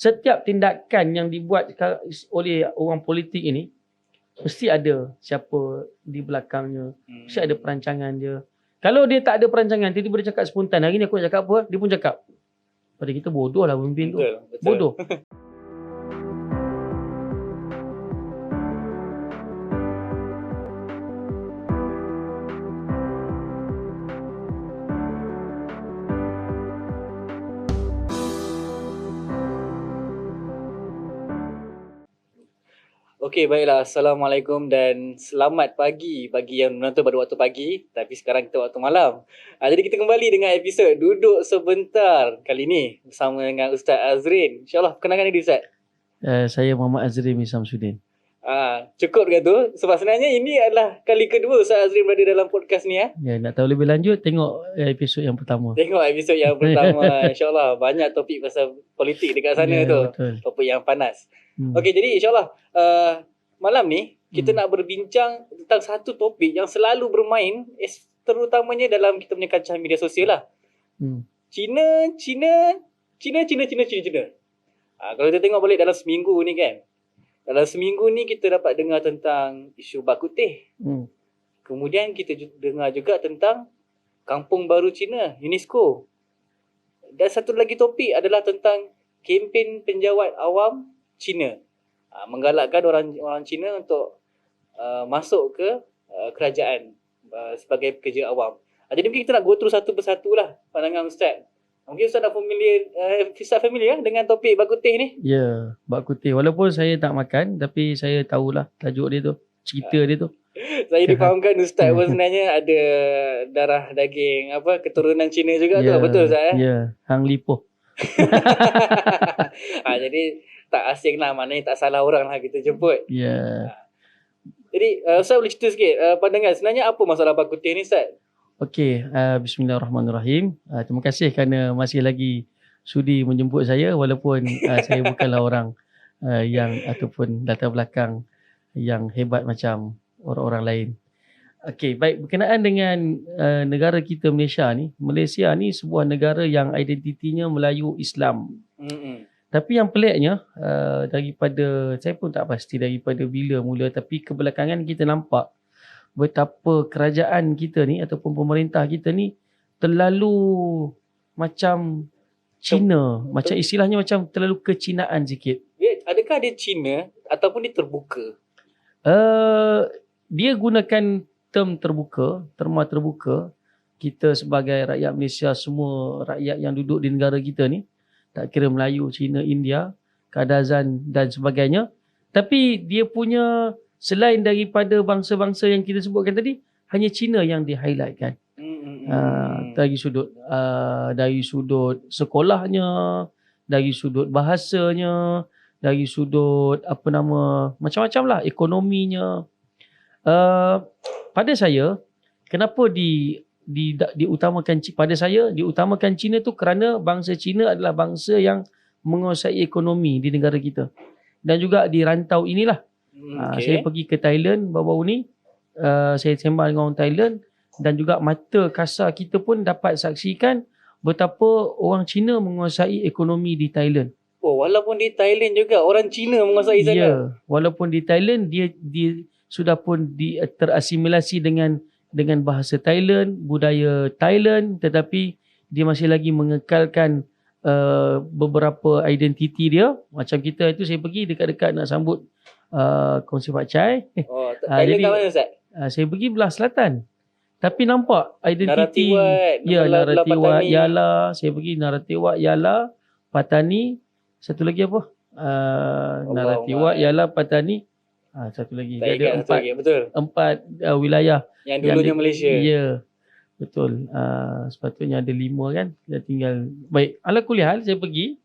setiap tindakan yang dibuat oleh orang politik ini mesti ada siapa di belakangnya, mesti ada perancangan dia. Kalau dia tak ada perancangan, tiba-tiba dia cakap spontan, hari ni aku nak cakap apa, dia pun cakap. Pada kita bodoh lah pemimpin tu. Betul. Bodoh. Okey, baiklah. Assalamualaikum dan selamat pagi bagi yang menonton pada waktu pagi. Tapi sekarang kita waktu malam. Jadi kita kembali dengan episod Duduk Sebentar. Kali ni bersama dengan Ustaz Azrin. InsyaAllah, kenalkan diri Ustaz. Saya Muhammad Azrin bin Samsudin. Cukup ke tu? Sebab sebenarnya ini adalah kali kedua Ustaz Azrin berada dalam podcast ni. Ya, nak tahu lebih lanjut, tengok episod yang pertama. Tengok episod yang pertama. InsyaAllah banyak topik pasal politik dekat sana tu. Betul. Topik yang panas. Okey, jadi insyaAllah malam ni kita nak berbincang tentang satu topik yang selalu bermain, terutamanya dalam kita punya kancah media sosial lah. China. Kalau kita tengok balik dalam seminggu ni kan, dalam seminggu ni kita dapat dengar tentang isu bak kutih. Kemudian kita dengar juga tentang Kampung Baru Cina, UNESCO. Dan satu lagi topik adalah tentang kempen penjawat awam Cina. Menggalakkan orang Cina untuk masuk ke kerajaan sebagai pekerja awam. Jadi mungkin kita nak go through satu persatu lah pandangan Ustaz. Mungkin Ustaz dah familiar dengan topik bak kutih ni? Ya, bak kutih. Walaupun saya tak makan, tapi saya tahulah tajuk dia tu, cerita dia tu. Saya difahamkan Ustaz pun sebenarnya ada darah daging keturunan Cina juga tu. Betul Ustaz? Ya, Hang Lipoh. Jadi tak asing lah, maknanya tak salah orang lah kita jemput. Ya. Jadi Ustaz boleh cerita sikit pandangan sebenarnya apa masalah bak kutih ni Ustaz? Okey, bismillahirrahmanirrahim. Terima kasih kerana masih lagi sudi menjemput saya walaupun saya bukanlah orang yang ataupun latar belakang yang hebat macam orang-orang lain. Okey, baik, berkenaan dengan negara kita Malaysia ni. Malaysia ni sebuah negara yang identitinya Melayu Islam. Tapi yang peliknya daripada, saya pun tak pasti daripada bila mula, tapi kebelakangan kita nampak betapa kerajaan kita ni ataupun pemerintah kita ni terlalu macam Cina, macam istilahnya macam terlalu kecinaan sikit. Adakah dia Cina ataupun dia terbuka? Dia gunakan terma terbuka. Kita sebagai rakyat Malaysia, semua rakyat yang duduk di negara kita ni, tak kira Melayu, Cina, India, Kadazan dan sebagainya. Tapi dia punya, selain daripada bangsa-bangsa yang kita sebutkan tadi, hanya Cina yang di-highlightkan. Dari sudut sekolahnya, dari sudut bahasanya, dari sudut macam-macam lah, ekonominya. Pada saya, kenapa diutamakan Cina tu kerana bangsa Cina adalah bangsa yang menguasai ekonomi di negara kita. Dan juga di rantau inilah. Saya pergi ke Thailand baru-baru ni. Saya sembang dengan orang Thailand dan juga mata kasar kita pun dapat saksikan betapa orang Cina menguasai ekonomi di Thailand. Walaupun di Thailand juga orang Cina menguasai sana. Ya, walaupun di Thailand dia sudah pun terasimilasi dengan bahasa Thailand, budaya Thailand, tetapi dia masih lagi mengekalkan beberapa identiti dia. Macam kita itu, saya pergi dekat-dekat nak sambut kongsi Pak Chai. Thailand kat mana Ustaz? Saya pergi belah selatan. Tapi nampak identiti. Narathiwat, Yala. Saya pergi Narathiwat, Yala, Patani. Satu lagi apa? Narathiwat, Yala, Patani. Satu lagi. Tak dia ada empat wilayah. Yang dulunya Malaysia. Ya. Betul. Sepatutnya ada 5 kan. Kita tinggal. Baik. Ala kuliah saya pergi.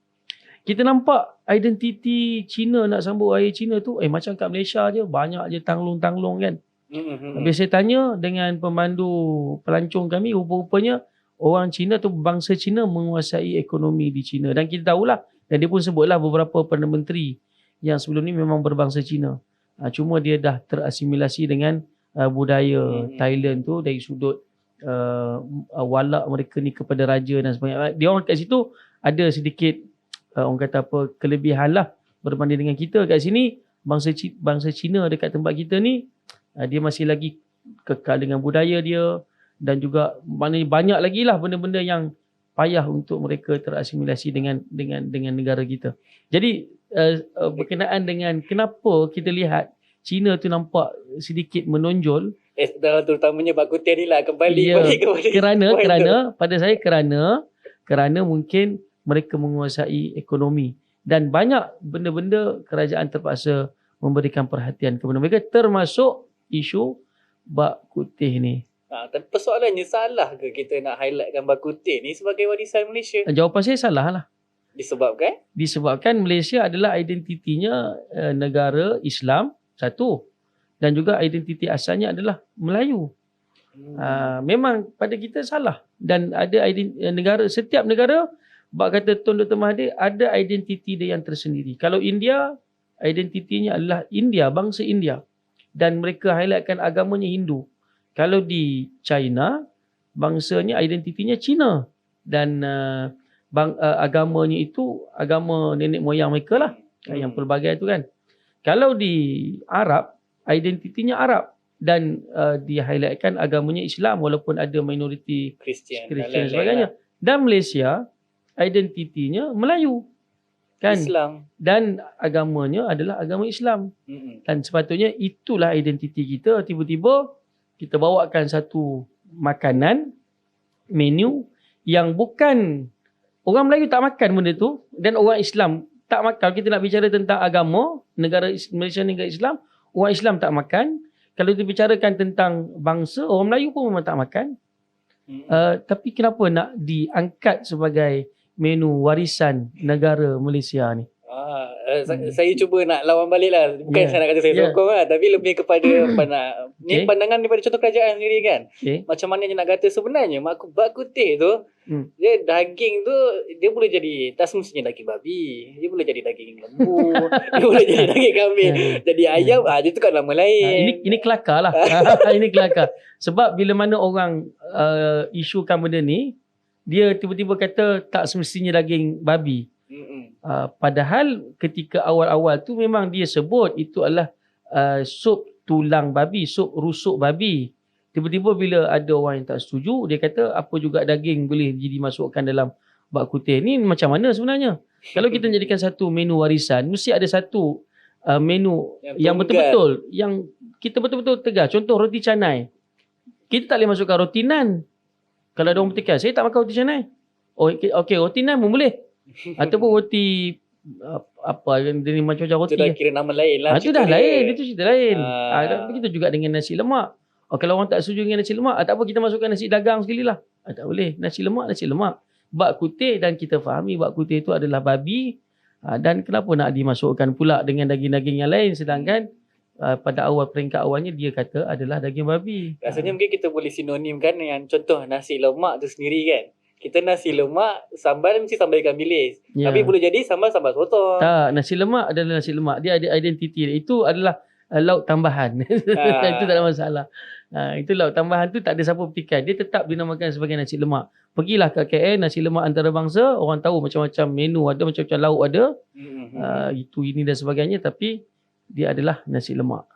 Kita nampak identiti Cina nak sambut Raya Cina tu. Macam kat Malaysia je. Banyak je tanglung-tanglung kan. Habis saya tanya dengan pemandu pelancong kami. Rupa-rupanya orang Cina tu, bangsa Cina menguasai ekonomi di Cina. Dan kita tahulah. Dan dia pun sebutlah beberapa Perdana Menteri yang sebelum ni memang berbangsa Cina. Cuma dia dah terasimilasi dengan budaya Thailand tu dari sudut walak mereka ni kepada raja dan sebagainya. Dia orang kat situ ada sedikit orang kata apa, kelebihan lah berbanding dengan kita kat sini. Bangsa Cina dekat tempat kita ni, dia masih lagi kekal dengan budaya dia, dan juga maknanya banyak lagi lah benda-benda yang payah untuk mereka terasimilasi dengan negara kita. Jadi berkenaan dengan kenapa kita lihat Cina tu nampak sedikit menonjol, dalam terutamanya bak kutih ni lah, balik kepada kerana pada saya kerana mungkin mereka menguasai ekonomi, dan banyak benda-benda kerajaan terpaksa memberikan perhatian kepada mereka, termasuk isu bak kutih ni. Tapi persoalannya, salah ke kita nak highlightkan bak kutih ni sebagai warisan Malaysia? Jawapan saya salah lah. Disebabkan Malaysia adalah identitinya negara Islam, satu, dan juga identiti asalnya adalah Melayu. Memang pada kita salah, dan ada setiap negara, bak kata Tun Dr. Mahathir, ada identiti dia yang tersendiri. Kalau India, identitinya adalah India, bangsa India, dan mereka highlightkan agamanya Hindu. Kalau di China, bangsanya identitinya Cina, dan agamanya itu agama nenek moyang mereka lah, yang pelbagai tu kan. Kalau di Arab, identitinya Arab, dan dia highlightkan agamanya Islam, walaupun ada minoriti Kristian dan sebagainya. Dan Malaysia, identitinya Melayu kan, Islam, dan agamanya adalah agama Islam. Dan sepatutnya itulah identiti kita. Tiba-tiba kita bawakan satu makanan, menu yang bukan, orang Melayu tak makan benda tu, dan orang Islam tak makan. Kalau kita nak bicara tentang agama, negara Malaysia negara Islam, orang Islam tak makan. Kalau dibicarakan tentang bangsa, orang Melayu pun memang tak makan. Tapi kenapa nak diangkat sebagai menu warisan negara Malaysia ni? Saya cuba nak lawan balik lah. Bukan saya nak kata saya sokong lah, tapi lebih kepada ni pandangan daripada contoh kerajaan sendiri kan. Macam mana je nak kata, sebenarnya bak kutih tu, dia daging tu, dia boleh jadi, tak semestinya daging babi, dia boleh jadi daging lembu, dia boleh jadi daging kambing, jadi ayam, dia tu kan nama lain. Ini kelakar lah. Ini kelakar. Sebab bila mana orang isukan benda ni, dia tiba-tiba kata tak semestinya daging babi. Padahal ketika awal-awal tu memang dia sebut itu adalah sup tulang babi, sup rusuk babi. Tiba-tiba bila ada orang yang tak setuju, dia kata apa juga daging boleh dimasukkan dalam bak kutih. Ni macam mana sebenarnya? Kalau kita jadikan satu menu warisan, mesti ada satu menu yang betul-betul, yang kita betul-betul tegas. Contoh roti canai, kita tak boleh masukkan roti nan. Kalau ada orang bertikai, saya tak makan roti canai. Okey, roti nan pun boleh. Ataupun roti apa ni, macam-macam roti. Itu dah kira nama lain lah. Itu dah lain, itu cerita lain. Begitu juga dengan nasi lemak. Kalau orang tak setuju dengan nasi lemak, tak apa, kita masukkan nasi dagang sekali lah. Tak boleh. Nasi lemak. Bak kutih, dan kita fahami bak kutih itu adalah babi. Dan kenapa nak dimasukkan pula dengan daging-daging yang lain, sedangkan pada awal peringkat awalnya dia kata adalah daging babi. Rasanya mungkin kita boleh sinonimkan yang contoh nasi lemak tu sendiri kan. Kita nasi lemak, sambal mesti sambal ikan bilis. Tapi boleh jadi sambal sotong. Tak, nasi lemak adalah nasi lemak. Dia ada identiti. Itu adalah lauk tambahan. Itu tak ada masalah. Itu lauk tambahan tu tak ada siapa petikai. Dia tetap dinamakan sebagai nasi lemak. Pergilah ke KL, nasi lemak antarabangsa, orang tahu macam-macam menu ada, macam-macam lauk ada. Itu, ini dan sebagainya. Tapi dia adalah nasi lemak.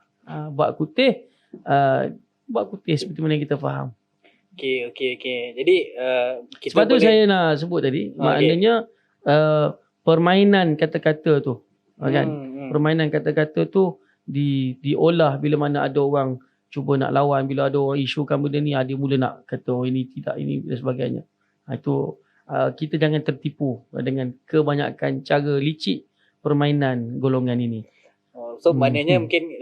Bak kutih seperti mana yang kita faham. Okey. Jadi kita sebab tu saya nak sebut tadi, maknanya permainan kata-kata tu, kan? Permainan kata-kata tu diolah bila mana ada orang cuba nak lawan, bila ada orang isukan benda ni, dia mula nak kata ini tidak, ini dan sebagainya. Itu kita jangan tertipu dengan kebanyakan cara licik permainan golongan ini. So maknanya mungkin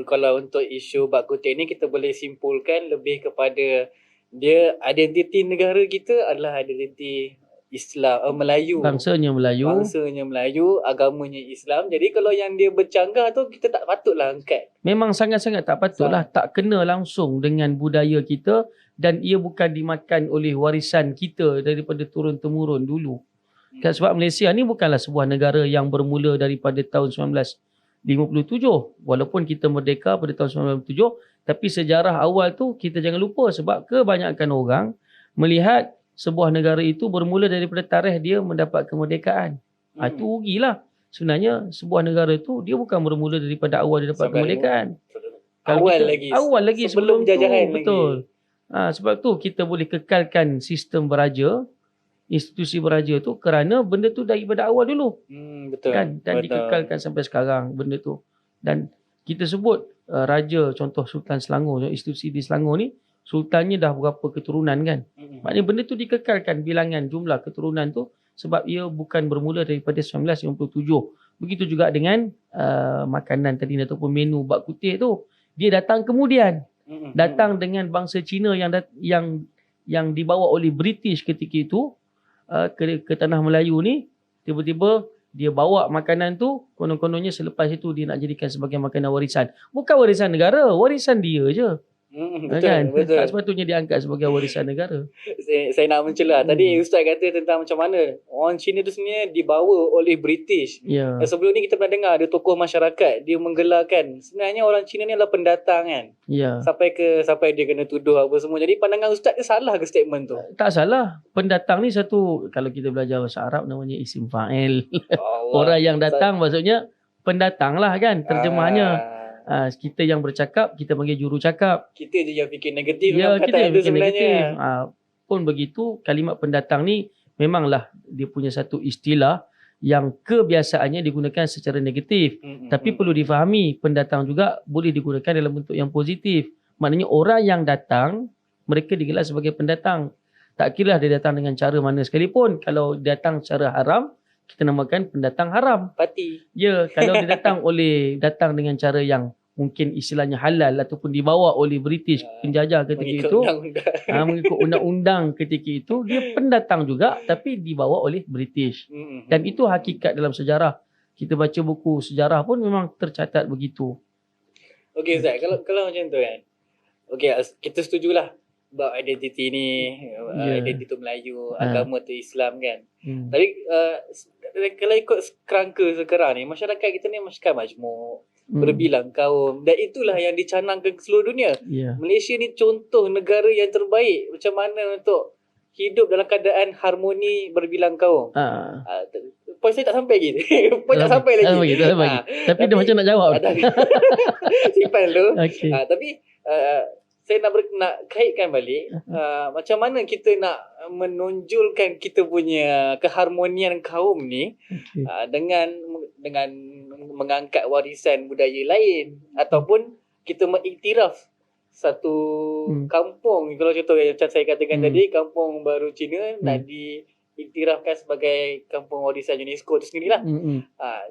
kalau untuk isu bak kutih ni, kita boleh simpulkan lebih kepada dia identiti negara kita adalah identiti Islam, Melayu. Bangsanya Melayu, agamanya Islam. Jadi kalau yang dia bercanggah tu, kita tak patutlah angkat. Memang sangat-sangat tak patutlah. Tak kena langsung dengan budaya kita, dan ia bukan dimakan oleh warisan kita daripada turun-temurun dulu. Sebab Malaysia ni bukanlah sebuah negara yang bermula daripada tahun 1957. Walaupun kita merdeka pada tahun 1957, tapi sejarah awal tu kita jangan lupa, sebab kebanyakan orang melihat sebuah negara itu bermula daripada tarikh dia mendapat kemerdekaan. Itu rugilah. Sebenarnya sebuah negara tu dia bukan bermula daripada awal dia dapat kemerdekaan. Awal lagi sebelum penjajahan tu, betul. Sebab tu kita boleh kekalkan sistem beraja, institusi beraja tu kerana benda tu daripada awal dulu. Betul. Kan? Dan dikekalkan sampai sekarang benda tu. Dan kita sebut raja, contoh Sultan Selangor, institusi di Selangor ni, sultannya dah berapa keturunan kan. Maknanya benda tu dikekalkan bilangan jumlah keturunan tu sebab ia bukan bermula daripada 1957. Begitu juga dengan makanan tadi ataupun menu bak kutih tu. Dia datang kemudian. Datang dengan bangsa Cina yang dibawa oleh British ketika itu ke tanah Melayu ni. Tiba-tiba dia bawa makanan tu, konon-kononnya selepas itu dia nak jadikan sebagai makanan warisan. Bukan warisan negara, warisan dia je. Betul. Tak sepatutnya diangkat sebagai warisan negara. Saya nak mencela. Tadi Ustaz kata tentang macam mana orang Cina tu sebenarnya dibawa oleh British. Dan sebelum ni kita pernah dengar ada tokoh masyarakat dia menggelarkan sebenarnya orang Cina ni adalah pendatang kan. Sampai dia kena tuduh apa semua. Jadi pandangan Ustaz dia salah ke statement tu? Tak salah. Pendatang ni satu, kalau kita belajar bahasa Arab namanya isim fa'il. Orang yang datang maksudnya pendatang lah kan terjemahannya. Kita yang bercakap, kita panggil juru cakap. Kita je yang fikir negatif. Kita yang fikir negatif. Pun begitu, kalimat pendatang ni memanglah dia punya satu istilah yang kebiasaannya digunakan secara negatif. Tapi perlu difahami, pendatang juga boleh digunakan dalam bentuk yang positif. Maknanya orang yang datang, mereka digelar sebagai pendatang. Tak kira dia datang dengan cara mana sekalipun. Kalau datang secara haram, kita namakan pendatang haram. Parti. Ya, kalau dia datang dengan cara yang mungkin istilahnya halal ataupun dibawa oleh British penjajah ketika itu, mengikut undang-undang ketika itu, dia pendatang juga tapi dibawa oleh British. Dan itu hakikat dalam sejarah. Kita baca buku sejarah pun memang tercatat begitu. Okey Ustaz, kalau macam tu kan. Okey, kita setujulah about identiti ni, identiti Melayu, agama tu Islam kan. Tapi kalau ikut kerangka sekarang ni, masyarakat kita ni masyarakat majmuk, berbilang kaum, dan itulah yang dicanangkan ke seluruh dunia. Malaysia ni contoh negara yang terbaik macam mana untuk hidup dalam keadaan harmoni berbilang kaum. Poin saya tak sampai lagi. Poin tak sampai lagi. Tapi dia macam nak jawab. Simpan dulu. Tapi saya nak kaitkan balik macam mana kita nak menonjolkan kita punya keharmonian kaum ni dengan mengangkat warisan budaya lain ataupun kita mengiktiraf satu kampung. Kalau contoh macam saya katakan tadi, Kampung Baru Cina nak diiktirafkan sebagai kampung warisan UNESCO tu sendirilah.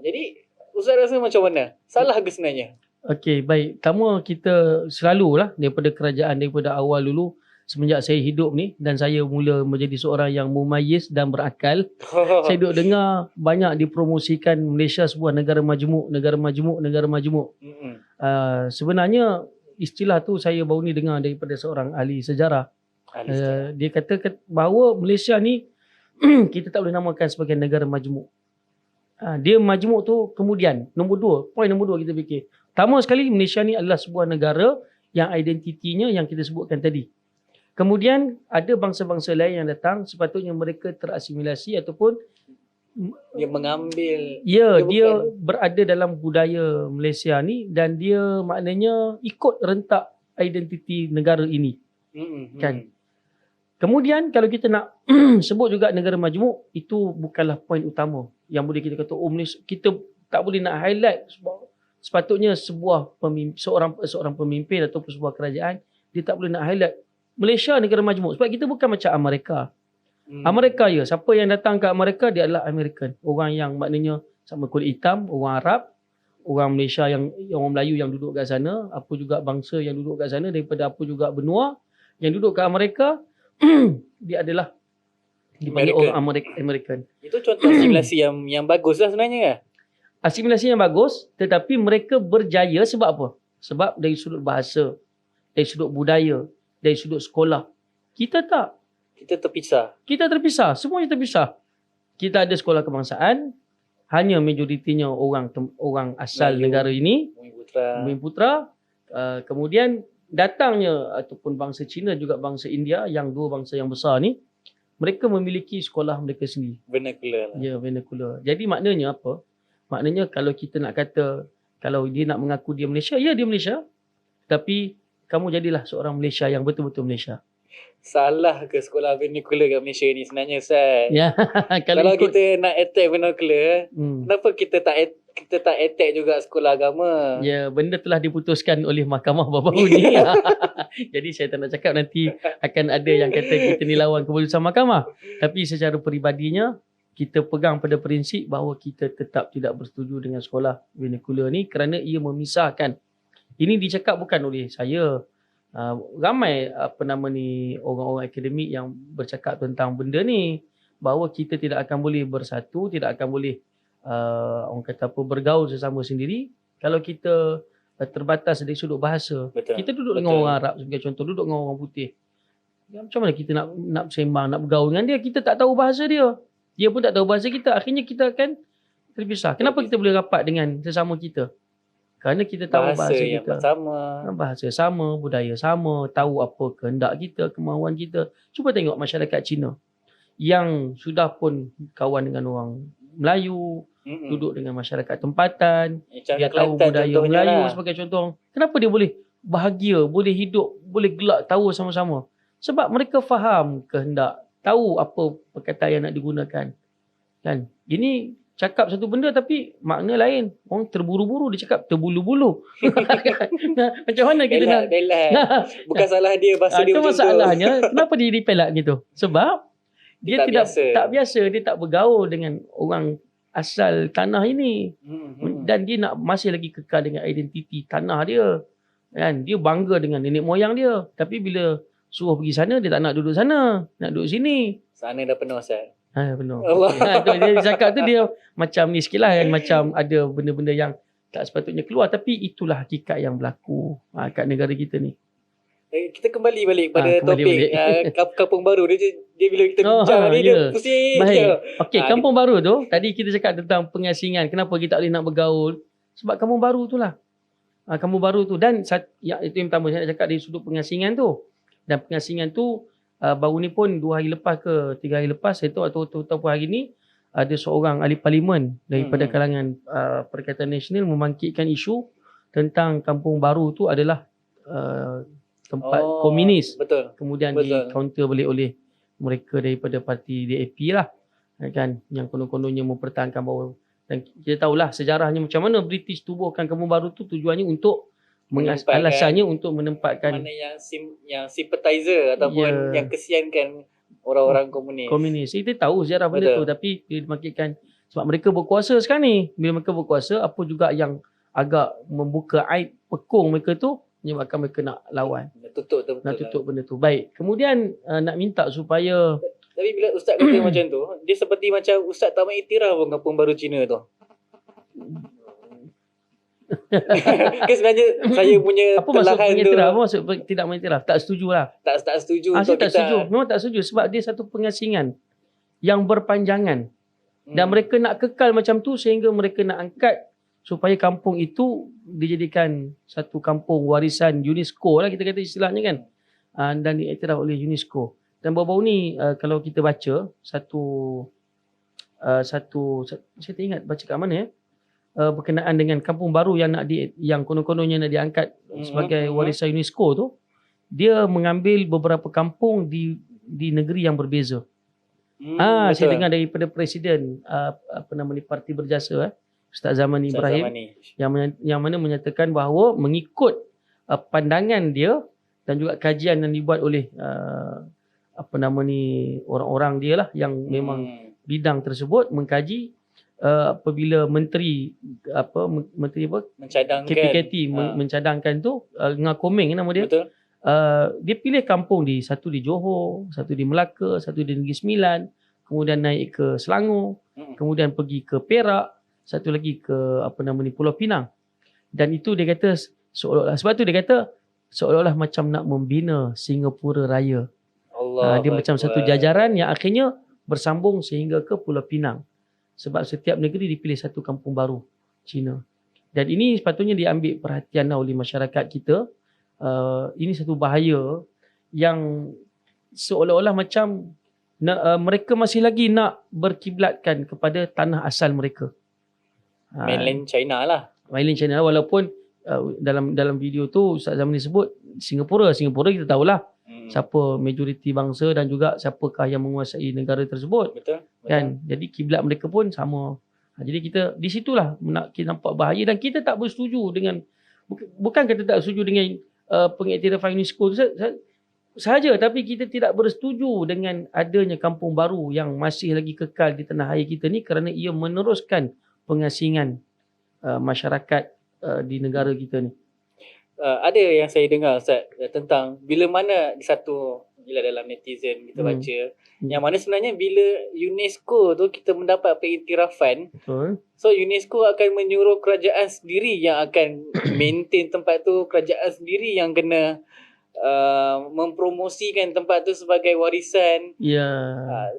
Jadi Ustaz rasa macam mana? Salah ke sebenarnya? Okey, baik. Pertama, kita selalulah daripada kerajaan, daripada awal dulu, semenjak saya hidup ni dan saya mula menjadi seorang yang mumayyiz dan berakal, saya duk dengar banyak dipromosikan Malaysia sebuah negara majmuk. Sebenarnya istilah tu saya baru ni dengar daripada seorang ahli sejarah. Dia kata bahawa Malaysia ni kita tak boleh namakan sebagai negara majmuk. Dia majmuk tu kemudian poin nombor dua kita fikir. Pertama sekali, Malaysia ni adalah sebuah negara yang identitinya yang kita sebutkan tadi. Kemudian ada bangsa-bangsa lain yang datang, sepatutnya mereka terasimilasi ataupun dia mengambil. Dia berada dalam budaya Malaysia ni dan dia maknanya ikut rentak identiti negara ini. Kan? Kemudian kalau kita nak sebut juga negara majmuk, itu bukanlah poin utama yang boleh kita kata Malaysia, kita tak boleh nak highlight. Sepatutnya seorang pemimpin ataupun sebuah kerajaan, dia tak boleh nak highlight Malaysia negara majmuk sebab kita bukan macam Amerika. Amerika siapa yang datang ke Amerika dia adalah American. Orang yang maknanya sama kulit hitam, orang Arab, orang Malaysia orang Melayu yang duduk kat sana, apa juga bangsa yang duduk kat sana daripada apa juga benua yang duduk kat Amerika, dia adalah dipanggil orang American. Itu contoh asimilasi yang bagus lah sebenarnya. Asimilasi yang bagus, tetapi mereka berjaya sebab apa? Sebab dari sudut bahasa, dari sudut budaya, dari sudut sekolah. Kita tak. Kita terpisah. Semuanya terpisah. Kita ada sekolah kebangsaan, hanya majoritinya orang asal Melayu, negara ini, Bumi-Putra. Kemudian datangnya ataupun bangsa Cina juga bangsa India, yang dua bangsa yang besar ni, mereka memiliki sekolah mereka sendiri. Vernacular lah. Ya, vernacular. Jadi maknanya apa? Maknanya kalau kita nak kata, kalau dia nak mengaku dia Malaysia, ya dia Malaysia. Tapi kamu jadilah seorang Malaysia yang betul-betul Malaysia. Salah ke sekolah vernacular kat Malaysia ni sebenarnya, Ustaz? Ya, Kalau ikut, kita nak attack vernacular, kenapa kita tak attack juga sekolah agama? Ya, benda telah diputuskan oleh mahkamah baru-baru ni. Jadi saya tak nak cakap nanti akan ada yang kata kita ni lawan keputusan mahkamah. Tapi secara peribadinya, kita pegang pada prinsip bahawa kita tetap tidak bersetuju dengan sekolah vernacular ni kerana ia memisahkan. Ini dicakap bukan oleh saya. Ramai orang-orang akademik yang bercakap tentang benda ni, bahawa kita tidak akan boleh bersatu, tidak akan boleh orang kata apa, bergaul sesama sendiri kalau kita terbatas dari sudut bahasa. Betul. Kita duduk dengan orang Arab sebagai contoh, duduk dengan orang putih. Macam mana kita nak sembang, nak bergaul dengan dia? Kita tak tahu bahasa dia. Dia pun tak tahu bahasa kita. Akhirnya kita akan terpisah. Kenapa kita boleh rapat dengan sesama kita? Kerana kita tahu bahasa yang kita. sama. Bahasa sama, budaya sama, tahu apa kehendak kita, kemahuan kita. Cuba tengok masyarakat Cina yang sudah pun kawan dengan orang Melayu, duduk dengan masyarakat tempatan, dia tahu budaya Melayu sebagai contoh. Kenapa dia boleh bahagia, boleh hidup, boleh gelak tahu sama-sama? Sebab mereka faham kehendak, tahu apa perkataan yang nak digunakan. Kan? Ini cakap satu benda tapi makna lain. Orang terburu-buru dia cakap terbulu-bulu. Macam mana kita nak bukan salah dia, bahasa dia macam tu. Itu masalahnya. Kenapa dia dipelak gitu? Sebab dia tak biasa, dia tak bergaul dengan orang asal tanah ini. Dan dia nak masih lagi kekal dengan identiti tanah dia. Kan? Dia bangga dengan nenek moyang dia. Tapi bila suruh pergi sana, dia tak nak duduk sana, nak duduk sini. Sana dah penuh, Ustaz. Penuh. Dia cakap tu dia macam ni sikit lah, macam ada benda-benda yang tak sepatutnya keluar. Tapi itulah hakikat yang berlaku kat negara kita ni. Kita kembali balik pada topik Kampung Baru. Dia bila kita bincang ni, dia pusing. Baik. Okey, Kampung Baru tu, tadi kita cakap tentang pengasingan. Kenapa kita tak boleh nak bergaul? Sebab Kampung Baru tu lah. Kampung Baru tu. Dan itu yang pertama saya nak cakap dari sudut pengasingan tu. Dan pengasingan tu, baru ni pun 2 hari lepas ke 3 hari lepas, saya tahu ataupun hari ni ada seorang ahli parlimen daripada kalangan Perikatan Nasional membangkitkan isu tentang Kampung Baru tu adalah tempat komunis. Betul. Kemudian di counter balik oleh mereka daripada parti DAP lah, kan, yang konon-kononnya mempertahankan bahawa, dan kita tahulah sejarahnya macam mana British tubuhkan Kampung Baru tu, tujuannya untuk alasannya untuk menempatkan mana yang sympathizer ataupun yang kesiankan orang-orang komunis. Kita tahu sejarah benda tu, tapi bila dimaksudkan sebab mereka berkuasa sekarang ni, bila mereka berkuasa, apa juga yang agak membuka aib pekung mereka tu menyebabkan mereka nak lawan, nak tutup benda tu. Baik, kemudian nak minta supaya, tapi bila Ustaz kata macam tu, dia seperti macam Ustaz tak mengiktiraf pun Kampung Baru Cina tu. Kan sebenarnya saya punya apa maksud mengiktiraf? Apa maksud tidak mengiktiraf? Tak setuju lah. Tak setuju untuk kita. Setuju. Memang tak setuju sebab dia satu pengasingan yang berpanjangan. Dan mereka nak kekal macam tu sehingga mereka nak angkat supaya kampung itu dijadikan satu kampung warisan UNESCO lah, kita kata istilahnya kan. Dan diiktiraf oleh UNESCO. Dan baru-baru ni kalau kita baca satu saya tak ingat baca kat mana ya, berkenaan dengan Kampung Baru yang konon-kononnya nak diangkat sebagai warisan UNESCO tu, dia mengambil beberapa kampung di negeri yang berbeza. Saya dengar daripada Presiden Parti Berjasa Ustaz Zaman Ibrahim yang mana menyatakan bahawa mengikut pandangan dia dan juga kajian yang dibuat oleh orang-orang dia lah yang memang bidang tersebut mengkaji, apabila menteri mencadangkan KPKT mencadangkan tu, Ngah Komeng nama dia. Betul. Dia pilih kampung satu di Johor, satu di Melaka, satu di Negeri Sembilan, kemudian naik ke Selangor, kemudian pergi ke Perak, satu lagi ke Pulau Pinang. Dan itu dia kata seolah-olah macam nak membina Singapura Raya. Dia macam satu jajaran yang akhirnya bersambung sehingga ke Pulau Pinang. Sebab setiap negeri dipilih satu kampung baru Cina. Dan ini sepatutnya diambil perhatian oleh masyarakat kita. Ini satu bahaya yang seolah-olah macam mereka masih lagi nak berkiblatkan kepada tanah asal mereka. Mainland China lah. Mainland China, walaupun dalam video tu Ustaz Zamri sebut Singapura kita tahulah siapa majoriti bangsa dan juga siapakah yang menguasai negara tersebut. Betul. Kan? Jadi kiblat mereka pun sama. Jadi kita di situlah kita nampak bahaya, dan kita tak bersetuju dengan, bukan kita tak setuju dengan pengiktirafan UNESCO sahaja, tapi kita tidak bersetuju dengan adanya kampung baru yang masih lagi kekal di tanah air kita ni, kerana ia meneruskan pengasingan masyarakat di negara kita ni. Ada yang saya dengar Ustaz tentang bila mana bila dalam netizen kita baca yang mana sebenarnya bila UNESCO tu kita mendapat pengiktirafan, so UNESCO akan menyuruh kerajaan sendiri yang akan maintain tempat tu, kerajaan sendiri yang kena mempromosikan tempat tu sebagai warisan.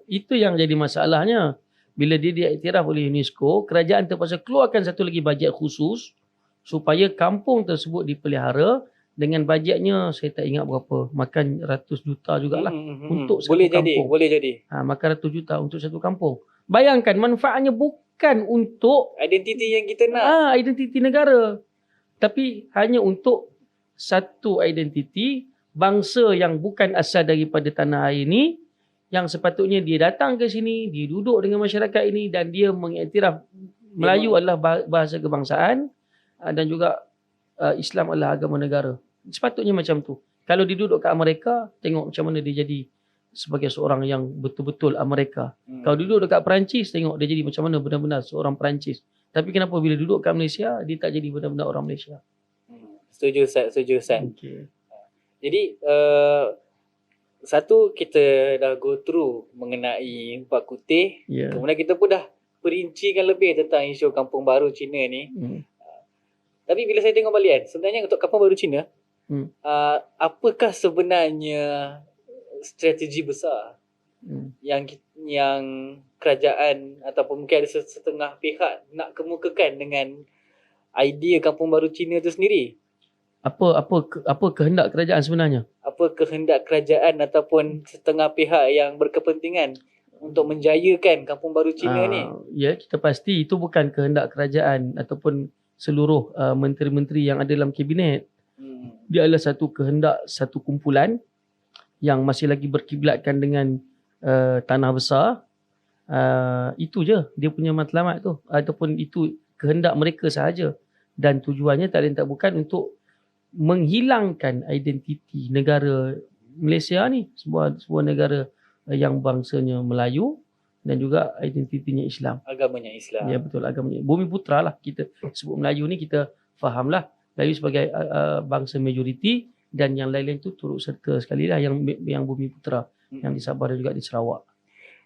Itu yang jadi masalahnya. Bila dia diiktiraf oleh UNESCO, kerajaan terpaksa keluarkan satu lagi bajet khusus supaya kampung tersebut dipelihara, dengan bajetnya saya tak ingat berapa, makan ratus juta jugalah untuk satu kampung. Boleh jadi. Makan ratus juta untuk satu kampung. Bayangkan, manfaatnya bukan untuk identiti yang kita nak. Identiti negara, tapi hanya untuk satu identiti bangsa yang bukan asal daripada tanah air ni, yang sepatutnya dia datang ke sini, dia duduk dengan masyarakat ini dan dia mengiktiraf Melayu adalah bahasa kebangsaan dan juga Islam adalah agama negara. Sepatutnya macam tu. Kalau dia duduk kat Amerika, tengok macam mana dia jadi sebagai seorang yang betul-betul Amerika. Kalau duduk dekat Perancis, tengok dia jadi macam mana benar-benar seorang Perancis. Tapi kenapa bila duduk kat Malaysia, dia tak jadi benar-benar orang Malaysia? Setuju Ustaz. Okay. Jadi satu, kita dah go through mengenai Bak Kuteh. Kemudian kita pun dah perincikan lebih tentang isu kampung baru Cina ni. Tapi bila saya tengok balik kan, sebenarnya untuk kampung baru Cina, apakah sebenarnya strategi besar yang kerajaan ataupun mungkin ada setengah pihak nak kemukakan dengan idea kampung baru Cina itu sendiri? Apa kehendak kerajaan sebenarnya? Apa kehendak kerajaan ataupun setengah pihak yang berkepentingan untuk menjayakan kampung baru Cina ni? Ya, kita pasti itu bukan kehendak kerajaan ataupun seluruh menteri-menteri yang ada dalam kabinet. Dia adalah satu kehendak satu kumpulan yang masih lagi berkiblatkan dengan tanah besar. Itu je dia punya matlamat tu, ataupun itu kehendak mereka sahaja, dan tujuannya tak lain tak bukan untuk menghilangkan identiti negara Malaysia ni, sebuah negara yang bangsanya Melayu dan juga identitinya Islam. Agamanya Islam. Ya, betul, agamanya. Bumi Putera lah kita sebut. Melayu ni kita fahamlah, Melayu sebagai bangsa majoriti, dan yang lain-lain tu turut serta sekali lah yang Bumi Putera, yang di Sabah dan juga di Sarawak.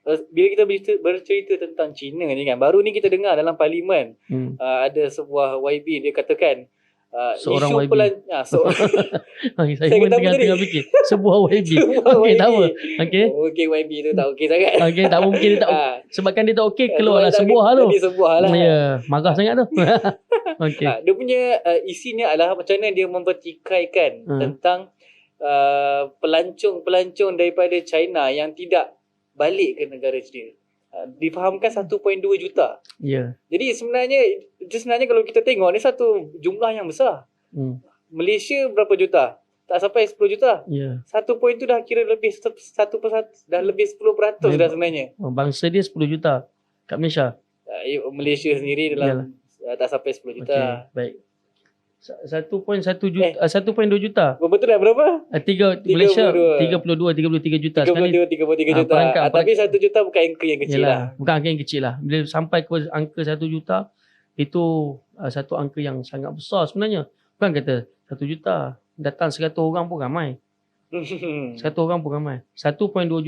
Bila kita bercerita tentang Cina ni kan, baru ni kita dengar dalam parlimen ada sebuah YB dia katakan seorang isu YB. Saya pun tengah fikir sebuah YB. Okey, tak apa. Okey, YB tu tak okey sangat. Okey, tak mungkin dia tak sebabkan dia tak okey, keluarlah sebuah tu. Dia sebuah lah. Ya, marah sangat tu. Okey. Dia punya isinya adalah macam mana dia mempertikaikan tentang pelancong daripada China yang tidak balik ke negara China. Difahamkan 1.2 juta. Ya. Jadi sebenarnya kalau kita tengok ni satu jumlah yang besar. Malaysia berapa juta? Tak sampai 10 juta. Ya. 1 point tu dah kira lebih 1%, dah lebih 10% dah sebenarnya. Bangsa dia 10 juta kat Malaysia. Malaysia sendiri dalam tak sampai 10 juta. Okey, baik. 1.1 juta, 1.2 juta. Betul dah berapa? Malaysia 33 juta sekali. 33 juta. Tapi 1 juta bukan angka yang kecil lah. Bukan angka yang kecil lah. Bila sampai ke angka 1 juta, itu satu angka yang sangat besar sebenarnya. Bukan kata 1 juta, datang 100 orang pun ramai. 100 orang pun ramai. 1.2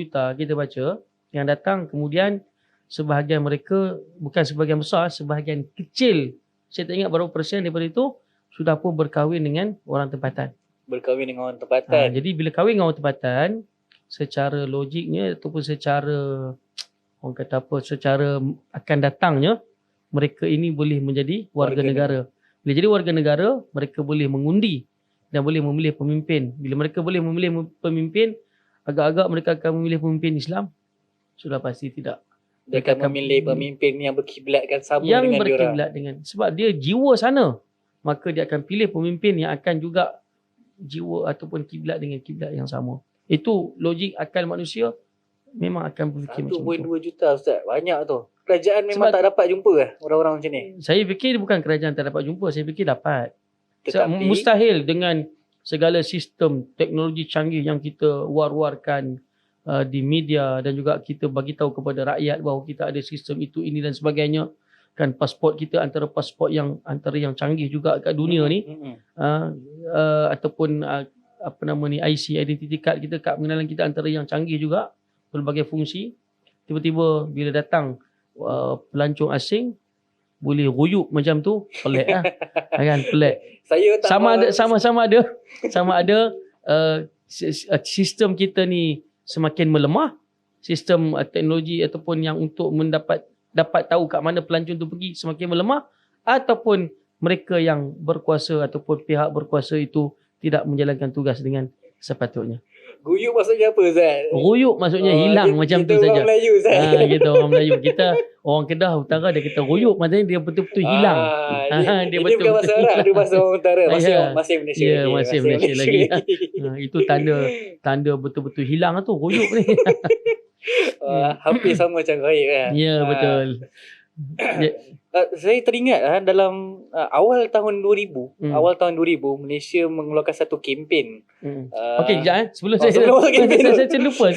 juta kita baca yang datang, kemudian sebahagian mereka, bukan sebahagian besar, sebahagian kecil, saya tak ingat berapa persen daripada itu, sudah pun berkahwin dengan orang tempatan. Berkahwin dengan orang tempatan. Jadi bila kahwin dengan orang tempatan, secara logiknya ataupun secara orang kata apa, secara akan datangnya, mereka ini boleh menjadi warga negara. Bila jadi warga negara, mereka boleh mengundi dan boleh memilih pemimpin. Bila mereka boleh memilih pemimpin, agak-agak mereka akan memilih pemimpin Islam. sudah pasti tidak. Dia akan memilih pemimpin yang berkiblatkan sama yang dengan diorang. berkiblat dengan, sebab dia jiwa sana, maka dia akan pilih pemimpin yang akan juga jiwa ataupun kiblat dengan kiblat yang sama. Itu logik akal manusia memang akan berfikir macam tu. 1.2 juta Ustaz, banyak tu. Kerajaan memang Sebab tak dapat jumpa ke orang-orang macam ni? Saya fikir bukan kerajaan tak dapat jumpa, saya fikir dapat. Tetapi Mustahil dengan segala sistem teknologi canggih yang kita war-warkan di media dan juga kita bagi tahu kepada rakyat bahawa kita ada sistem itu, ini dan sebagainya. Kan pasport kita antara pasport yang canggih juga kat dunia ni. Ataupun apa nama ni, IC, identity card kita, kad pengenalan kita antara yang canggih juga, pelbagai fungsi. Tiba-tiba bila datang pelancong asing boleh ruyuk macam tu, pelik lah. Kan, pelik. Saya tak sama ada sistem kita ni semakin melemah, sistem teknologi ataupun yang untuk dapat tahu kat mana pelancong tu pergi semakin melemah, ataupun mereka yang berkuasa ataupun pihak berkuasa itu tidak menjalankan tugas dengan sepatutnya. Guyuk maksudnya apa, Ustaz? Ruyuk maksudnya hilang macam tu saja. Kita orang Melayu, Ustaz. Kita orang Melayu. Kita orang Kedah Utara dia kata ruyuk, maksudnya dia betul-betul hilang. Dia bukan bahasa Arab, dia bahasa orang Utara. Masih Malaysia. Ya, masih Malaysia lagi. Itu tanda betul-betul hilang tu, ruyuk ni. Hampir sama macam gaib kan. Ya, betul. Saya teringat dalam awal tahun 2000, Malaysia mengeluarkan satu kempen. Okey, sekejap sebelum saya lupa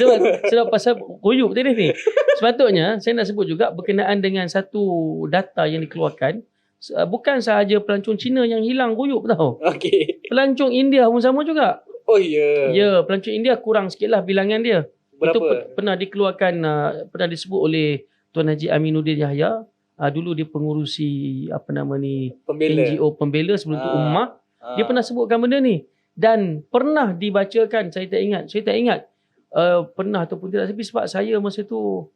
sebab pasal ruyuk tadi ni. Sepatutnya saya nak sebut juga berkenaan dengan satu data yang dikeluarkan. Bukan sahaja pelancong Cina yang hilang ruyuk tau. Okey. Pelancong India pun sama juga. Oh ya. Ya, pelancong India kurang sikitlah bilangan dia. Berapa? Itu pernah dikeluarkan, pernah disebut oleh Tuan Haji Aminuddin Yahya. Dulu dia pengurusi NGO pembela sebelum tu Ummah. Dia pernah sebutkan benda ni dan pernah dibacakan, saya tak ingat pernah ataupun tidak, tapi sebab saya masa tu